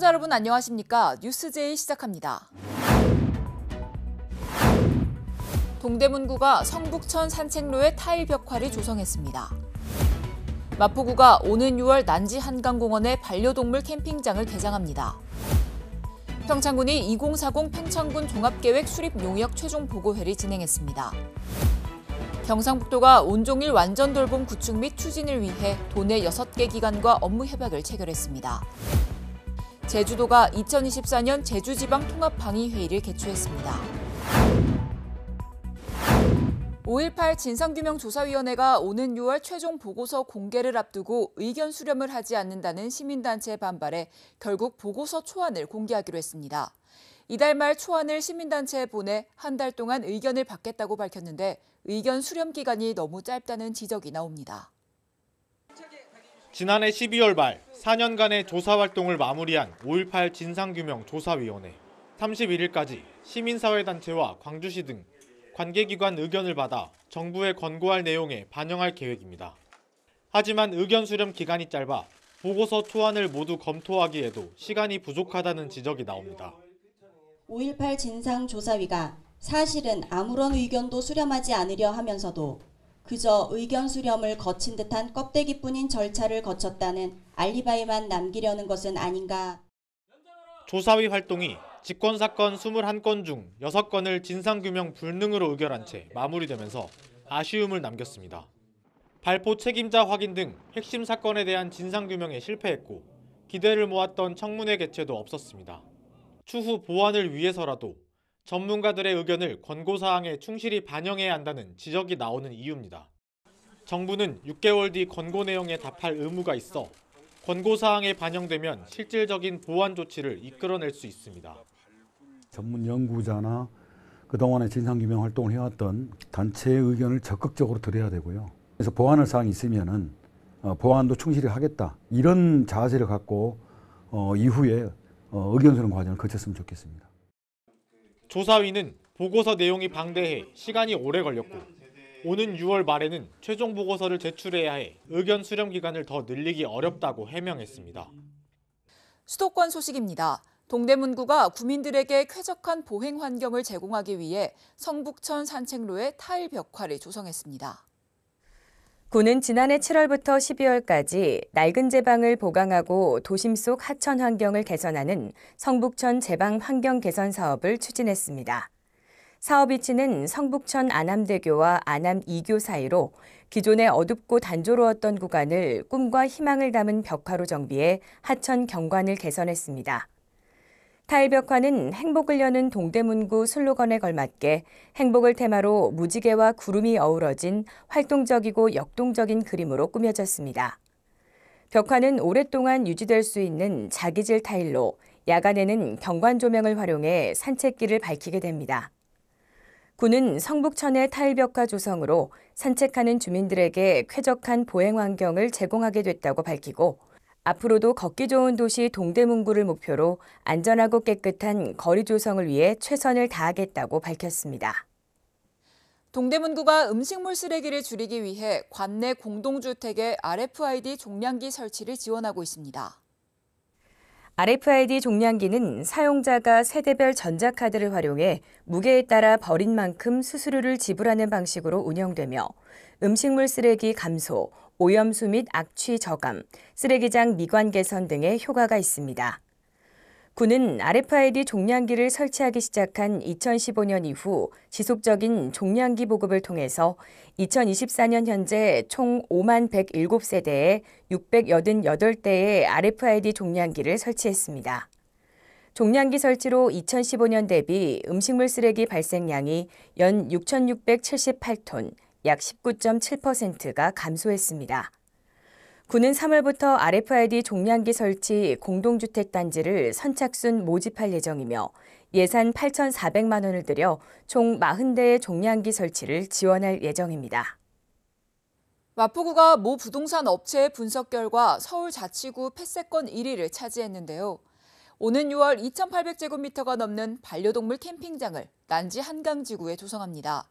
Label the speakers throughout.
Speaker 1: 시청자 여러분 안녕하십니까? 뉴스제이 시작합니다. 동대문구가 성북천 산책로에 타일 벽화를 조성했습니다. 마포구가 오는 6월 난지 한강공원에 반려동물 캠핑장을 개장합니다. 평창군이 2040 평창군 종합계획 수립 용역 최종 보고회를 진행했습니다. 경상북도가 온종일 완전돌봄 구축 및 추진을 위해 도내 6개 기관과 업무 협약을 체결했습니다. 제주도가 2024년 제주지방통합방위회의를 개최했습니다. 5.18 진상규명조사위원회가 오는 6월 최종 보고서 공개를 앞두고 의견 수렴을 하지 않는다는 시민단체의 반발에 결국 보고서 초안을 공개하기로 했습니다. 이달 말 초안을 시민단체에 보내 한 달 동안 의견을 받겠다고 밝혔는데 의견 수렴 기간이 너무 짧다는 지적이 나옵니다.
Speaker 2: 지난해 12월 말 4년간의 조사 활동을 마무리한 5.18 진상규명조사위원회. 31일까지 시민사회단체와 광주시 등 관계기관 의견을 받아 정부에 권고할 내용에 반영할 계획입니다. 하지만 의견 수렴 기간이 짧아 보고서 초안을 모두 검토하기에도 시간이 부족하다는 지적이 나옵니다.
Speaker 3: 5.18 진상조사위가 사실은 아무런 의견도 수렴하지 않으려 하면서도 그저 의견 수렴을 거친 듯한 껍데기뿐인 절차를 거쳤다는 알리바이만 남기려는 것은 아닌가.
Speaker 2: 조사위 활동이 직권사건 21건 중 6건을 진상규명 불능으로 의결한 채 마무리되면서 아쉬움을 남겼습니다. 발포 책임자 확인 등 핵심 사건에 대한 진상규명에 실패했고 기대를 모았던 청문회 개최도 없었습니다. 추후 보완을 위해서라도 전문가들의 의견을 권고사항에 충실히 반영해야 한다는 지적이 나오는 이유입니다. 정부는 6개월 뒤 권고 내용에 답할 의무가 있어 권고사항에 반영되면 실질적인 보완 조치를 이끌어낼 수 있습니다.
Speaker 4: 전문 연구자나 그동안에 진상규명 활동을 해왔던 단체의 의견을 적극적으로 들어야 되고요. 그래서 보완할 사항이 있으면은 보완도 충실히 하겠다. 이런 자세를 갖고 이후에 의견 수렴 과정을 거쳤으면 좋겠습니다.
Speaker 2: 조사위는 보고서 내용이 방대해 시간이 오래 걸렸고 오는 6월 말에는 최종 보고서를 제출해야 해 의견 수렴 기간을 더 늘리기 어렵다고 해명했습니다.
Speaker 1: 수도권 소식입니다. 동대문구가 구민들에게 쾌적한 보행 환경을 제공하기 위해 성북천 산책로에 타일 벽화를 조성했습니다.
Speaker 5: 구는 지난해 7월부터 12월까지 낡은 제방을 보강하고 도심 속 하천 환경을 개선하는 성북천 제방 환경 개선 사업을 추진했습니다. 사업 위치는 성북천 안암대교와 안암 2교 사이로 기존에 어둡고 단조로웠던 구간을 꿈과 희망을 담은 벽화로 정비해 하천 경관을 개선했습니다. 타일 벽화는 행복을 여는 동대문구 슬로건에 걸맞게 행복을 테마로 무지개와 구름이 어우러진 활동적이고 역동적인 그림으로 꾸며졌습니다. 벽화는 오랫동안 유지될 수 있는 자기질 타일로 야간에는 경관 조명을 활용해 산책길을 밝히게 됩니다. 구는 성북천의 타일 벽화 조성으로 산책하는 주민들에게 쾌적한 보행 환경을 제공하게 됐다고 밝히고 앞으로도 걷기 좋은 도시 동대문구를 목표로 안전하고 깨끗한 거리 조성을 위해 최선을 다하겠다고 밝혔습니다.
Speaker 1: 동대문구가 음식물 쓰레기를 줄이기 위해 관내 공동주택에 RFID 종량기 설치를 지원하고 있습니다.
Speaker 5: RFID 종량기는 사용자가 세대별 전자카드를 활용해 무게에 따라 버린 만큼 수수료를 지불하는 방식으로 운영되며 음식물 쓰레기 감소, 오염수 및 악취 저감, 쓰레기장 미관 개선 등의 효과가 있습니다. 구는 RFID 종량기를 설치하기 시작한 2015년 이후 지속적인 종량기 보급을 통해서 2024년 현재 총 5만 107세대에 688대의 RFID 종량기를 설치했습니다. 종량기 설치로 2015년 대비 음식물 쓰레기 발생량이 연 6,678톤, 약 19.7%가 감소했습니다. 구는 3월부터 RFID 종량기 설치 공동주택 단지를 선착순 모집할 예정이며 예산 8,400만 원을 들여 총 40대의 종량기 설치를 지원할 예정입니다.
Speaker 1: 마포구가 모 부동산 업체의 분석 결과 서울자치구 폐쇄권 1위를 차지했는데요. 오는 6월 2,800제곱미터가 넘는 반려동물 캠핑장을 난지 한강지구에 조성합니다.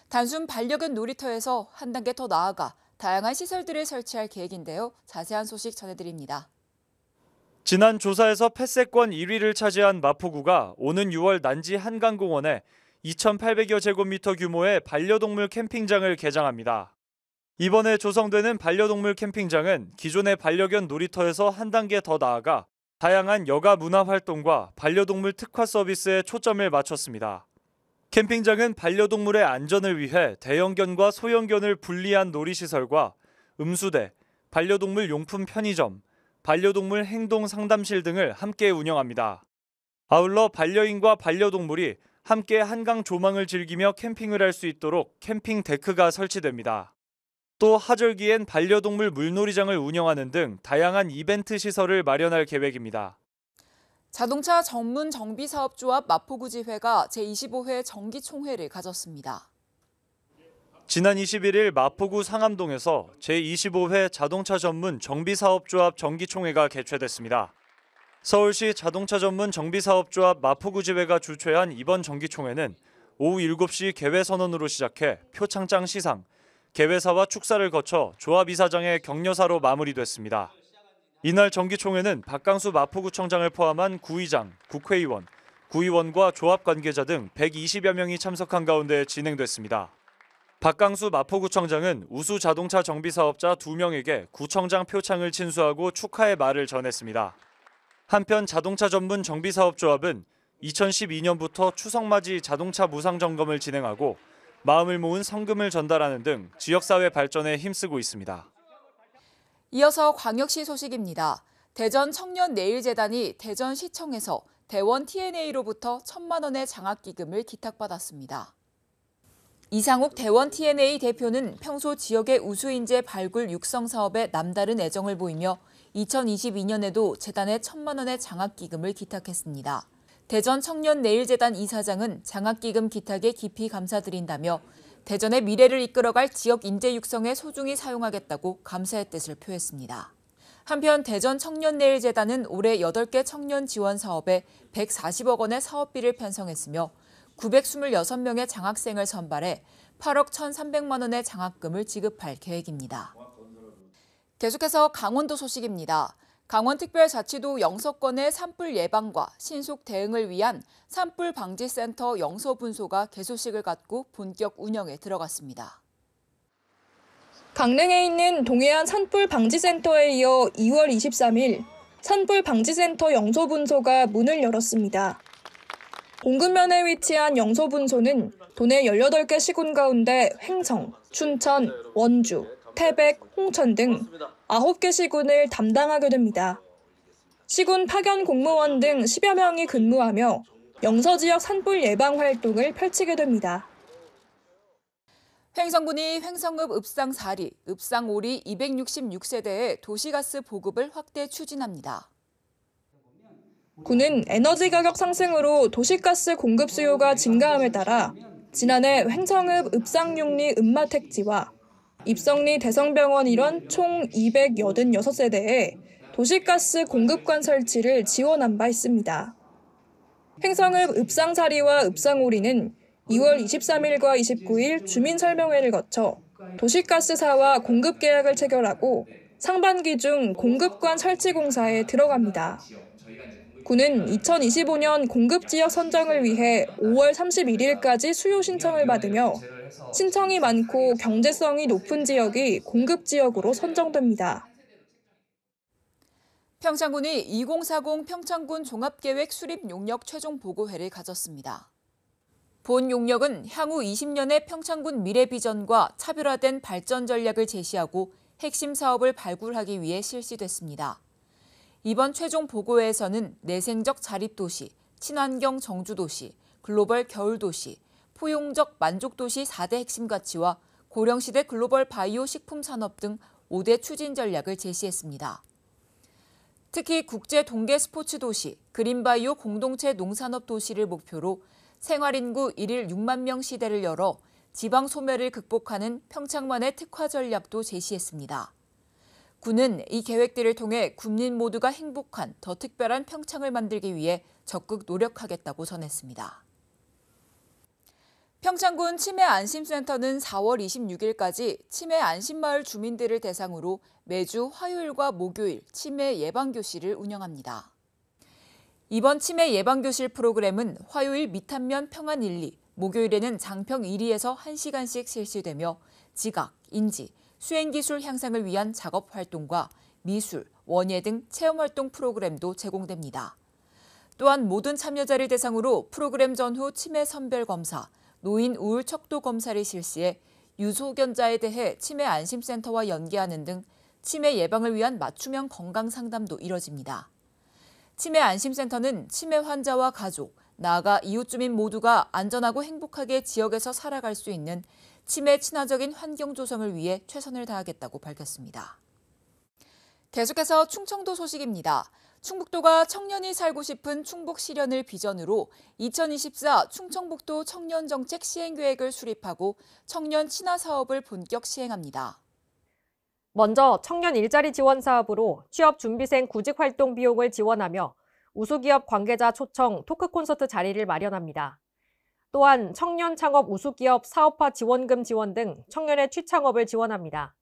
Speaker 1: 단순 반려견 놀이터에서 한 단계 더 나아가 다양한 시설들을 설치할 계획인데요. 자세한 소식 전해드립니다.
Speaker 6: 지난 조사에서 폐쇄권 1위를 차지한 마포구가 오는 6월 난지 한강공원에 2,800여 제곱미터 규모의 반려동물 캠핑장을 개장합니다. 이번에 조성되는 반려동물 캠핑장은 기존의 반려견 놀이터에서 한 단계 더 나아가 다양한 여가 문화 활동과 반려동물 특화 서비스에 초점을 맞췄습니다. 캠핑장은 반려동물의 안전을 위해 대형견과 소형견을 분리한 놀이시설과 음수대, 반려동물 용품 편의점, 반려동물 행동 상담실 등을 함께 운영합니다. 아울러 반려인과 반려동물이 함께 한강 조망을 즐기며 캠핑을 할 수 있도록 캠핑 데크가 설치됩니다. 또 하절기엔 반려동물 물놀이장을 운영하는 등 다양한 이벤트 시설을 마련할 계획입니다.
Speaker 1: 자동차 전문 정비사업조합 마포구지회가 제25회 정기총회를 가졌습니다.
Speaker 6: 지난 21일 마포구 상암동에서 제25회 자동차 전문 정비사업조합 정기총회가 개최됐습니다. 서울시 자동차 전문 정비사업조합 마포구지회가 주최한 이번 정기총회는 오후 7시 개회선언으로 시작해 표창장 시상, 개회사와 축사를 거쳐 조합이사장의 격려사로 마무리됐습니다. 이날 정기총회는 박강수 마포구청장을 포함한 구의장, 국회의원, 구의원과 조합 관계자 등 120여 명이 참석한 가운데 진행됐습니다. 박강수 마포구청장은 우수 자동차 정비사업자 2명에게 구청장 표창을 친수하고 축하의 말을 전했습니다. 한편 자동차 전문 정비사업조합은 2012년부터 추석맞이 자동차 무상 점검을 진행하고 마음을 모은 성금을 전달하는 등 지역사회 발전에 힘쓰고 있습니다.
Speaker 1: 이어서 광역시 소식입니다. 대전 청년내일재단이 대전시청에서 대원 TNA로부터 1,000만 원의 장학기금을 기탁받았습니다. 이상욱 대원 TNA 대표는 평소 지역의 우수인재 발굴 육성 사업에 남다른 애정을 보이며 2022년에도 재단에 1,000만 원의 장학기금을 기탁했습니다. 대전 청년내일재단 이사장은 장학기금 기탁에 깊이 감사드린다며 대전의 미래를 이끌어갈 지역 인재 육성에 소중히 사용하겠다고 감사의 뜻을 표했습니다. 한편 대전 청년내일재단은 올해 8개 청년 지원 사업에 140억 원의 사업비를 편성했으며 926명의 장학생을 선발해 8억 1,300만 원의 장학금을 지급할 계획입니다. 계속해서 강원도 소식입니다. 강원특별자치도 영서권의 산불 예방과 신속 대응을 위한 산불 방지센터 영서분소가 개소식을 갖고 본격 운영에 들어갔습니다.
Speaker 7: 강릉에 있는 동해안 산불 방지센터에 이어 2월 23일 산불 방지센터 영서분소가 문을 열었습니다. 공급면에 위치한 영서분소는 도내 18개 시군 가운데 횡성, 춘천, 원주, 태백, 홍천 등 9개 시군을 담당하게 됩니다. 시군 파견 공무원 등 10여 명이 근무하며 영서 지역 산불 예방 활동을 펼치게 됩니다.
Speaker 1: 횡성군이 횡성읍 읍상4리, 읍상5리 266세대의 도시가스 보급을 확대 추진합니다.
Speaker 7: 군은 에너지 가격 상승으로 도시가스 공급 수요가 증가함에 따라 지난해 횡성읍 읍상6리 읍마택지와 입성리 대성병원 일원 총 286세대에 도시가스 공급관 설치를 지원한 바 있습니다. 횡성읍 읍상4리와 읍상5리는 2월 23일과 29일 주민설명회를 거쳐 도시가스사와 공급 계약을 체결하고 상반기 중 공급관 설치 공사에 들어갑니다. 군은 2025년 공급지역 선정을 위해 5월 31일까지 수요 신청을 받으며 신청이 많고 경제성이 높은 지역이 공급지역으로 선정됩니다.
Speaker 1: 평창군이 2040 평창군 종합계획 수립 용역 최종 보고회를 가졌습니다. 본 용역은 향후 20년의 평창군 미래 비전과 차별화된 발전 전략을 제시하고 핵심 사업을 발굴하기 위해 실시됐습니다. 이번 최종 보고회에서는 내생적 자립도시, 친환경 정주도시, 글로벌 겨울도시, 포용적 만족도시 4대 핵심 가치와 고령시대 글로벌 바이오 식품 산업 등 5대 추진 전략을 제시했습니다. 특히 국제 동계 스포츠 도시, 그린바이오 공동체 농산업 도시를 목표로 생활인구 1일 6만 명 시대를 열어 지방 소멸을 극복하는 평창만의 특화 전략도 제시했습니다. 군은 이 계획들을 통해 국민 모두가 행복한 더 특별한 평창을 만들기 위해 적극 노력하겠다고 전했습니다. 평창군 치매안심센터는 4월 26일까지 치매안심마을 주민들을 대상으로 매주 화요일과 목요일 치매 예방교실을 운영합니다. 이번 치매 예방교실 프로그램은 화요일 미탄면 평안 1, 2, 목요일에는 장평 1, 2에서 1시간씩 실시되며 지각, 인지, 수행기술 향상을 위한 작업 활동과 미술, 원예 등 체험활동 프로그램도 제공됩니다. 또한 모든 참여자를 대상으로 프로그램 전후 치매 선별 검사, 노인 우울 척도 검사를 실시해 유소견자에 대해 치매 안심센터와 연계하는 등 치매 예방을 위한 맞춤형 건강 상담도 이뤄집니다. 치매 안심센터는 치매 환자와 가족, 나아가 이웃 주민 모두가 안전하고 행복하게 지역에서 살아갈 수 있는 치매 친화적인 환경 조성을 위해 최선을 다하겠다고 밝혔습니다. 계속해서 충청도 소식입니다. 충북도가 청년이 살고 싶은 충북 실현을 비전으로 2024 충청북도 청년정책 시행계획을 수립하고 청년 친화 사업을 본격 시행합니다.
Speaker 8: 먼저 청년 일자리 지원 사업으로 취업준비생 구직활동 비용을 지원하며 우수기업 관계자 초청 토크 콘서트 자리를 마련합니다. 또한 청년 창업 우수기업 사업화 지원금 지원 등 청년의 취창업을 지원합니다.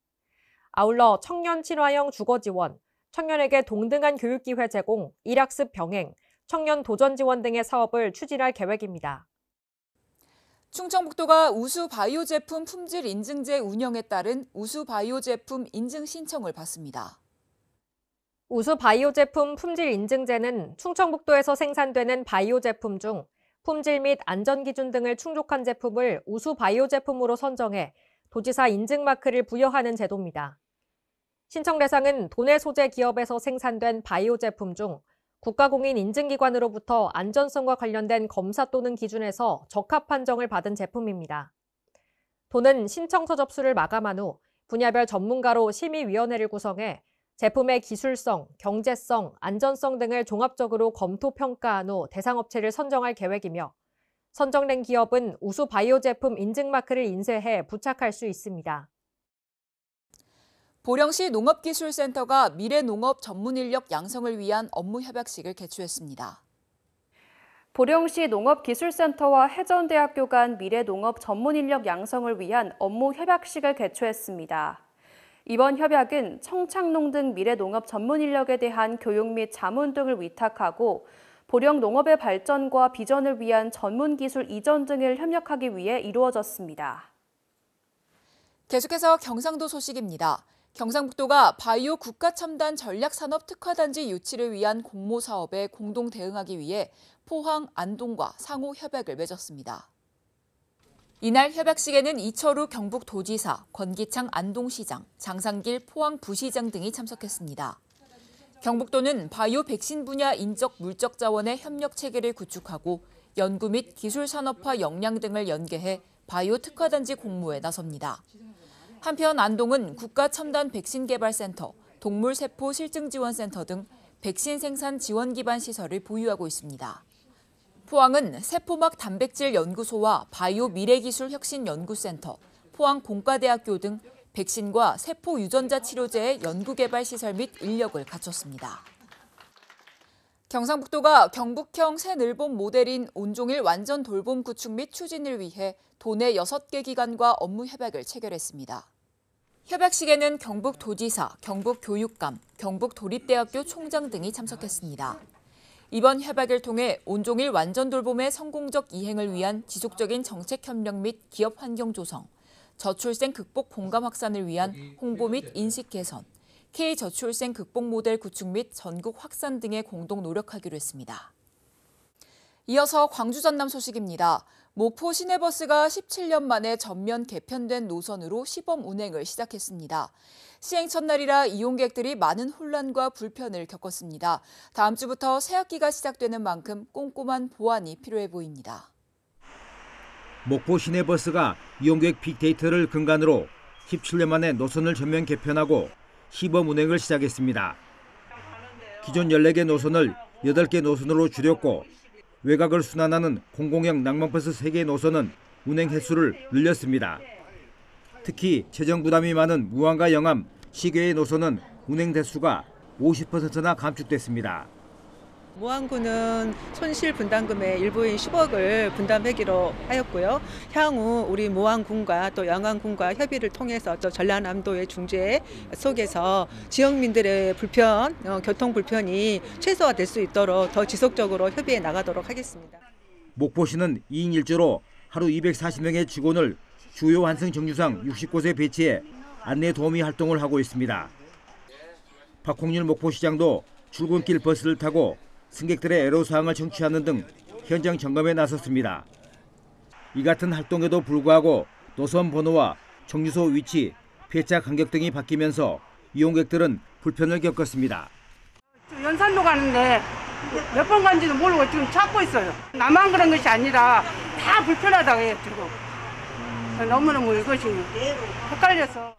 Speaker 8: 아울러 청년 친화형 주거 지원, 청년에게 동등한 교육기회 제공, 일학습 병행, 청년 도전 지원 등의 사업을 추진할 계획입니다.
Speaker 1: 충청북도가 우수 바이오 제품 품질 인증제 운영에 따른 우수 바이오 제품 인증 신청을 받습니다.
Speaker 8: 우수 바이오 제품 품질 인증제는 충청북도에서 생산되는 바이오 제품 중 품질 및 안전 기준 등을 충족한 제품을 우수 바이오 제품으로 선정해 도지사 인증 마크를 부여하는 제도입니다. 신청 대상은 도내 소재 기업에서 생산된 바이오 제품 중 국가공인 인증기관으로부터 안전성과 관련된 검사 또는 기준에서 적합 판정을 받은 제품입니다. 도는 신청서 접수를 마감한 후 분야별 전문가로 심의위원회를 구성해 제품의 기술성, 경제성, 안전성 등을 종합적으로 검토 평가한 후 대상 업체를 선정할 계획이며 선정된 기업은 우수 바이오 제품 인증 마크를 인쇄해 부착할 수 있습니다.
Speaker 1: 보령시 농업기술센터가 미래농업 전문인력 양성을 위한 업무 협약식을 개최했습니다.
Speaker 9: 보령시 농업기술센터와 해전대학교 간 미래농업 전문인력 양성을 위한 업무 협약식을 개최했습니다. 이번 협약은 청창농 등 미래농업 전문인력에 대한 교육 및 자문 등을 위탁하고 보령 농업의 발전과 비전을 위한 전문기술 이전 등을 협력하기 위해 이루어졌습니다.
Speaker 1: 계속해서 경상도 소식입니다. 경상북도가 바이오 국가첨단 전략산업 특화단지 유치를 위한 공모 사업에 공동 대응하기 위해 포항, 안동과 상호 협약을 맺었습니다. 이날 협약식에는 이철우 경북도지사, 권기창 안동시장, 장상길 포항부시장 등이 참석했습니다. 경북도는 바이오 백신 분야 인적 물적 자원의 협력 체계를 구축하고 연구 및 기술 산업화 역량 등을 연계해 바이오 특화단지 공모에 나섭니다. 한편 안동은 국가첨단백신개발센터, 동물세포실증지원센터 등 백신 생산 지원 기반 시설을 보유하고 있습니다. 포항은 세포막 단백질 연구소와 바이오 미래기술혁신연구센터, 포항공과대학교 등 백신과 세포 유전자 치료제의 연구개발 시설 및 인력을 갖췄습니다. 경상북도가 경북형 새늘봄 모델인 온종일 완전 돌봄 구축 및 추진을 위해 도내 6개 기관과 업무 협약을 체결했습니다. 협약식에는 경북도지사, 경북교육감, 경북도립대학교 총장 등이 참석했습니다. 이번 협약을 통해 온종일 완전 돌봄의 성공적 이행을 위한 지속적인 정책 협력 및 기업 환경 조성, 저출생 극복 공감 확산을 위한 홍보 및 인식 개선, K저출생 극복 모델 구축 및 전국 확산 등에 공동 노력하기로 했습니다. 이어서 광주 전남 소식입니다. 목포 시내버스가 17년 만에 전면 개편된 노선으로 시범 운행을 시작했습니다. 시행 첫날이라 이용객들이 많은 혼란과 불편을 겪었습니다. 다음 주부터 새 학기가 시작되는 만큼 꼼꼼한 보완이 필요해 보입니다.
Speaker 10: 목포 시내버스가 이용객 빅데이터를 근간으로 17년 만에 노선을 전면 개편하고 시범 운행을 시작했습니다. 기존 14개 노선을 8개 노선으로 줄였고 외곽을 순환하는 공공형 낭만버스 3개 노선은 운행 횟수를 늘렸습니다. 특히 재정 부담이 많은 무안과 영암, 시계의 노선은 운행 대수가 50%나 감축됐습니다.
Speaker 11: 모안군은 손실 분담금의 일부인 10억을 분담하기로 하였고요. 향후 우리 모안군과 또 영안군과 협의를 통해서 또 전라남도의 중재 속에서 지역민들의 교통 불편이 최소화될 수 있도록 더 지속적으로 협의해 나가도록 하겠습니다.
Speaker 10: 목포시는 2인 1조로 하루 240명의 직원을 주요 환승 정류장 60곳에 배치해 안내 도우미 활동을 하고 있습니다. 박홍률 목포시장도 출근길 버스를 타고 승객들의 애로사항을 청취하는 등 현장 점검에 나섰습니다. 이 같은 활동에도 불구하고 노선 번호와 정류소 위치, 폐차 간격 등이 바뀌면서 이용객들은 불편을 겪었습니다.
Speaker 12: 연산로 가는데 몇 번 간지도 모르고 지금 찾고 있어요. 나만 그런 것이 아니라 다 불편하다고 해요. 지금 너무너무 이것이 헷갈려서.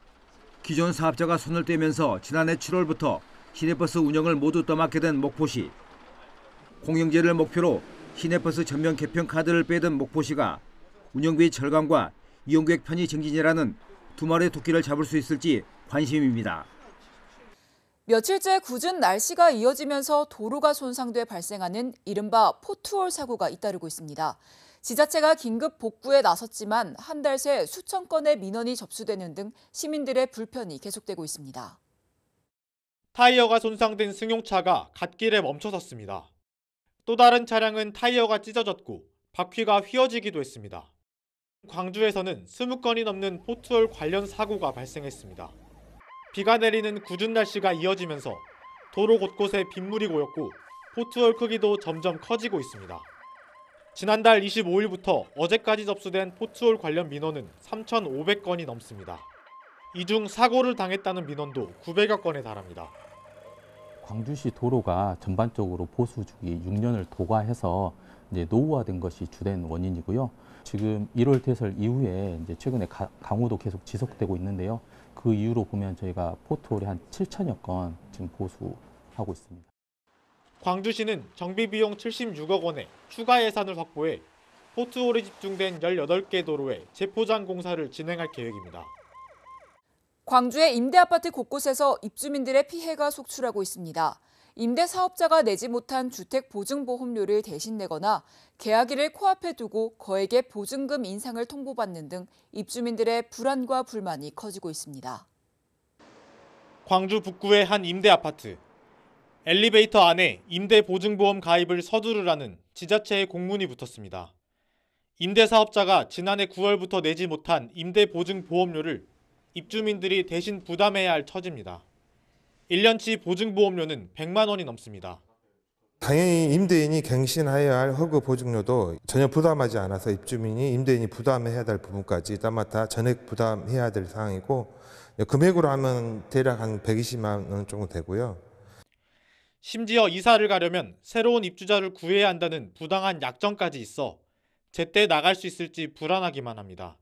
Speaker 10: 기존 사업자가 손을 떼면서 지난해 7월부터 시내버스 운영을 모두 떠맡게 된 목포시. 공영제를 목표로 시내버스 전면 개편 카드를 빼든 목포시가 운영비 절감과 이용객 편의 증진이라는 두 마리의 토끼를 잡을 수 있을지 관심입니다.
Speaker 1: 며칠째 궂은 날씨가 이어지면서 도로가 손상돼 발생하는 이른바 포트홀 사고가 잇따르고 있습니다. 지자체가 긴급 복구에 나섰지만 한 달 새 수천 건의 민원이 접수되는 등 시민들의 불편이 계속되고 있습니다.
Speaker 2: 타이어가 손상된 승용차가 갓길에 멈춰섰습니다. 또 다른 차량은 타이어가 찢어졌고 바퀴가 휘어지기도 했습니다. 광주에서는 20건이 넘는 포트홀 관련 사고가 발생했습니다. 비가 내리는 궂은 날씨가 이어지면서 도로 곳곳에 빗물이 고였고 포트홀 크기도 점점 커지고 있습니다. 지난달 25일부터 어제까지 접수된 포트홀 관련 민원은 3,500건이 넘습니다. 이 중 사고를 당했다는 민원도 900여 건에 달합니다.
Speaker 13: 광주시 도로가 전반적으로 보수주기 6년을 도과해서 이제 노후화된 것이 주된 원인이고요. 지금 1월 대설 이후에 이제 최근에 강우도 계속 지속되고 있는데요. 그 이후로 보면 저희가 포트홀이 한 7천여 건 지금 보수하고 있습니다.
Speaker 2: 광주시는 정비 비용 76억 원의 추가 예산을 확보해 포트홀이 집중된 18개 도로에 재포장 공사를 진행할 계획입니다.
Speaker 1: 광주의 임대아파트 곳곳에서 입주민들의 피해가 속출하고 있습니다. 임대 사업자가 내지 못한 주택보증보험료를 대신 내거나 계약일을 코앞에 두고 거액의 보증금 인상을 통보받는 등 입주민들의 불안과 불만이 커지고 있습니다.
Speaker 2: 광주 북구의 한 임대아파트. 엘리베이터 안에 임대보증보험 가입을 서두르라는 지자체의 공문이 붙었습니다. 임대사업자가 지난해 9월부터 내지 못한 임대보증보험료를 입주민들이 대신 부담해야 할 처지입니다. 1년치 보증보험료는 100만 원이 넘습니다.
Speaker 14: 당연히 임대인이 갱신해야 할 허그 보증료도 전혀 부담하지 않아서 입주민이 임대인이 부담해야 될 부분까지 따마다 전액 부담해야 될 상황이고 금액으로 하면 대략 한 120만 원 정도 되고요.
Speaker 2: 심지어 이사를 가려면 새로운 입주자를 구해야 한다는 부당한 약정까지 있어 제때 나갈 수 있을지 불안하기만 합니다.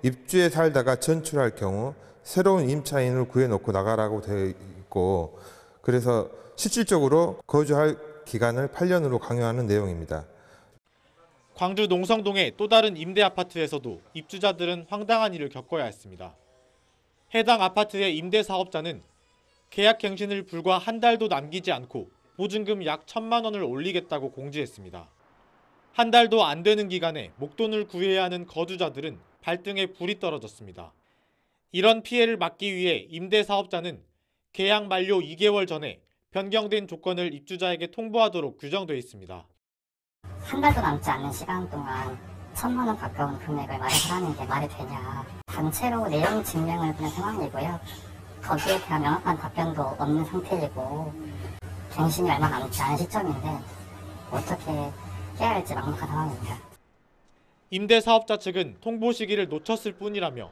Speaker 14: 입주에 살다가 전출할 경우 새로운 임차인을 구해놓고 나가라고 되어 있고 그래서 실질적으로 거주할 기간을 8년으로 강요하는 내용입니다.
Speaker 2: 광주 농성동의 또 다른 임대아파트에서도 입주자들은 황당한 일을 겪어야 했습니다. 해당 아파트의 임대사업자는 계약갱신을 불과 한 달도 남기지 않고 보증금 약 1,000만 원을 올리겠다고 공지했습니다. 한 달도 안 되는 기간에 목돈을 구해야 하는 거주자들은 발등에 불이 떨어졌습니다. 이런 피해를 막기 위해 임대사업자는 계약 만료 2개월 전에 변경된 조건을 입주자에게 통보하도록 규정되어 있습니다.
Speaker 15: 한 달도 남지 않는 시간 동안 1,000만 원 가까운 금액을 마련하는 게 말이 되냐. 단체로 내용 증명을 그냥 상황이고요. 거기에 대한 명확한 답변도 없는 상태이고 갱신이 얼마 남지 않은 시점인데 어떻게 해야 할지 막막한 상황입니다.
Speaker 2: 임대사업자 측은 통보 시기를 놓쳤을 뿐이라며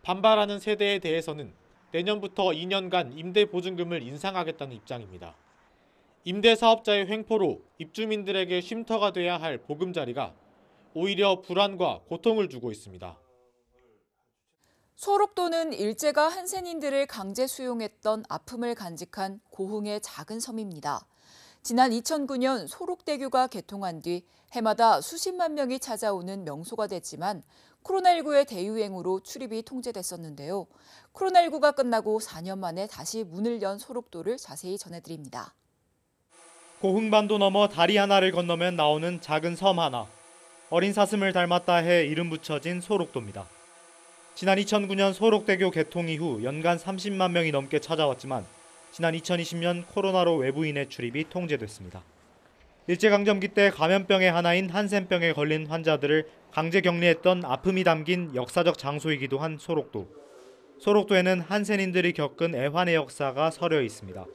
Speaker 2: 반발하는 세대에 대해서는 내년부터 2년간 임대보증금을 인상하겠다는 입장입니다. 임대사업자의 횡포로 입주민들에게 쉼터가 돼야 할 보금자리가 오히려 불안과 고통을 주고 있습니다.
Speaker 1: 소록도는 일제가 한센인들을 강제 수용했던 아픔을 간직한 고흥의 작은 섬입니다. 지난 2009년 소록대교가 개통한 뒤 해마다 수십만 명이 찾아오는 명소가 됐지만 코로나19의 대유행으로 출입이 통제됐었는데요. 코로나19가 끝나고 4년 만에 다시 문을 연 소록도를 자세히 전해드립니다.
Speaker 2: 고흥반도 넘어 다리 하나를 건너면 나오는 작은 섬 하나. 어린 사슴을 닮았다 해 이름 붙여진 소록도입니다. 지난 2009년 소록대교 개통 이후 연간 30만 명이 넘게 찾아왔지만 지난 2020년 코로나로 외부인의 출입이 통제됐습니다. 일제강점기 때 감염병의 하나인 한센병에 걸린 환자들을 강제 격리했던 아픔이 담긴 역사적 장소이기도 한 소록도. 소록도에는 한센인들이 겪은 애환의 역사가 서려 있습니다.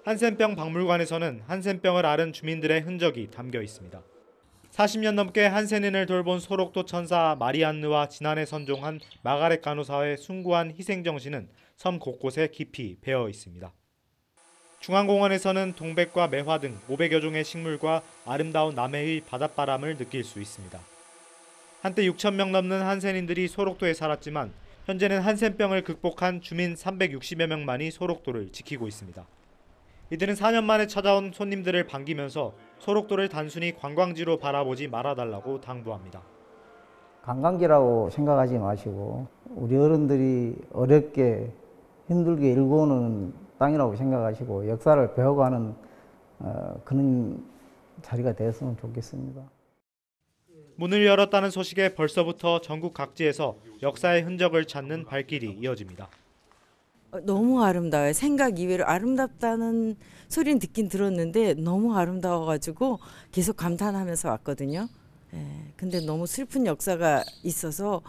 Speaker 2: 한센병 박물관에서는 한센병을 앓은 주민들의 흔적이 담겨 있습니다. 40년 넘게 한센인을 돌본 소록도 천사 마리안느와 지난해 선종한 마가렛 간호사의 숭고한 희생정신은 섬 곳곳에 깊이 배어 있습니다. 중앙공원에서는 동백과 매화 등 500여 종의 식물과 아름다운 남해의 바닷바람을 느낄 수 있습니다. 한때 6천 명 넘는 한센인들이 소록도에 살았지만 현재는 한센병을 극복한 주민 360여 명만이 소록도를 지키고 있습니다. 이들은 4년 만에 찾아온 손님들을 반기면서 소록도를 단순히 관광지로 바라보지 말아달라고 당부합니다.
Speaker 16: 관광지라고 생각하지 마시고 우리 어른들이 어렵게 힘들게 일궈오는 땅이라고 생각하시고 역사를 배워가는 그런 자리가 되었으면 좋겠습니다.
Speaker 2: 문을 열었다는 소식에 벌써부터 전국 각지에서 역사의 흔적을 찾는 발길이 이어집니다.
Speaker 17: 너무 아름다워요. 생각 이외로 아름답다는 소리는 듣긴 들었는데 너무 아름다워가지고 계속 감탄하면서 왔거든요. 근데 너무 슬픈 역사가 있어서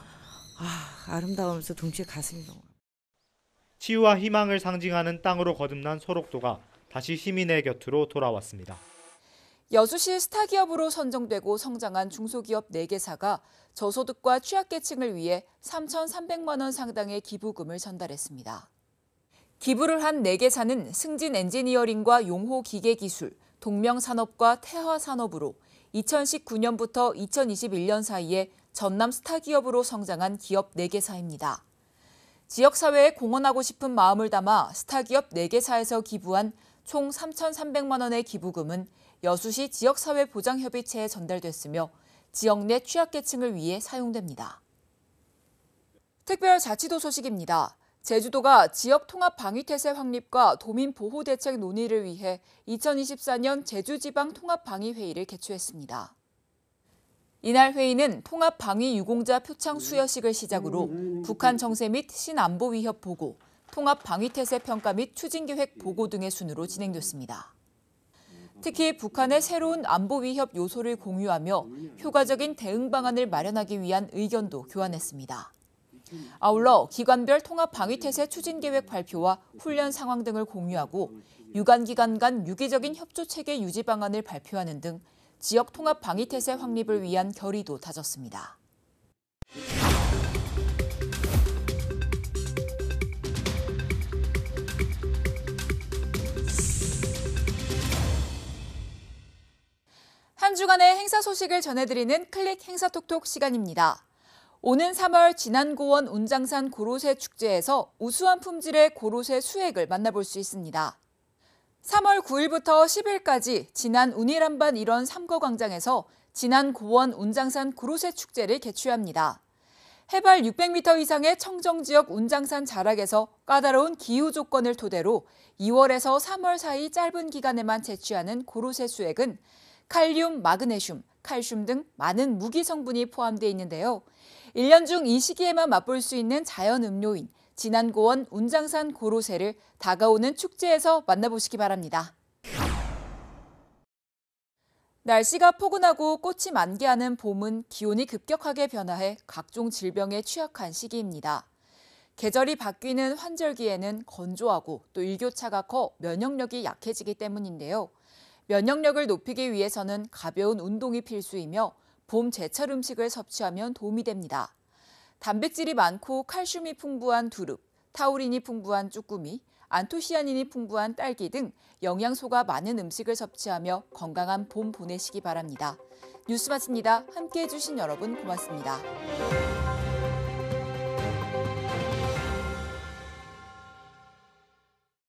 Speaker 17: 아름다우면서 동시에 가슴이 너무.
Speaker 2: 치유와 희망을 상징하는 땅으로 거듭난 소록도가 다시 시민의 곁으로 돌아왔습니다.
Speaker 1: 여수시 스타기업으로 선정되고 성장한 중소기업 4개사가 저소득과 취약계층을 위해 3,300만 원 상당의 기부금을 전달했습니다. 기부를 한 4개사는 승진 엔지니어링과 용호 기계기술, 동명산업과 태화산업으로 2019년부터 2021년 사이에 전남 스타기업으로 성장한 기업 4개사입니다. 지역사회에 공헌하고 싶은 마음을 담아 스타기업 4개사에서 기부한 총 3,300만 원의 기부금은 여수시 지역사회보장협의체에 전달됐으며 지역 내 취약계층을 위해 사용됩니다. 특별자치도 소식입니다. 제주도가 지역통합방위태세 확립과 도민보호대책 논의를 위해 2024년 제주지방통합방위회의를 개최했습니다. 이날 회의는 통합방위유공자 표창 수여식을 시작으로 북한 정세 및 신안보 위협 보고, 통합방위태세 평가 및 추진계획 보고 등의 순으로 진행됐습니다. 특히 북한의 새로운 안보 위협 요소를 공유하며 효과적인 대응 방안을 마련하기 위한 의견도 교환했습니다. 아울러 기관별 통합방위태세 추진계획 발표와 훈련 상황 등을 공유하고 유관기관 간 유기적인 협조체계 유지 방안을 발표하는 등 지역 통합방위태세 확립을 위한 결의도 다졌습니다. 한 주간의 행사 소식을 전해드리는 클릭 행사톡톡 시간입니다. 오는 3월 진안고원 운장산 고로쇠 축제에서 우수한 품질의 고로쇠 수액을 만나볼 수 있습니다. 3월 9일부터 10일까지 진안 운일한반 일원 3거 광장에서 진안고원 운장산 고로쇠 축제를 개최합니다. 해발 600m 이상의 청정지역 운장산 자락에서 까다로운 기후 조건을 토대로 2월에서 3월 사이 짧은 기간에만 채취하는 고로쇠 수액은 칼륨, 마그네슘, 칼슘 등 많은 무기 성분이 포함되어 있는데요. 1년 중 이 시기에만 맛볼 수 있는 자연 음료인 진안고원 운장산 고로쇠를 다가오는 축제에서 만나보시기 바랍니다. 날씨가 포근하고 꽃이 만개하는 봄은 기온이 급격하게 변화해 각종 질병에 취약한 시기입니다. 계절이 바뀌는 환절기에는 건조하고 또 일교차가 커 면역력이 약해지기 때문인데요. 면역력을 높이기 위해서는 가벼운 운동이 필수이며 봄 제철 음식을 섭취하면 도움이 됩니다. 단백질이 많고 칼슘이 풍부한 두릅, 타우린이 풍부한 쭈꾸미, 안토시아닌이 풍부한 딸기 등 영양소가 많은 음식을 섭취하며 건강한 봄 보내시기 바랍니다. 뉴스 마칩니다. 함께해 주신 여러분 고맙습니다.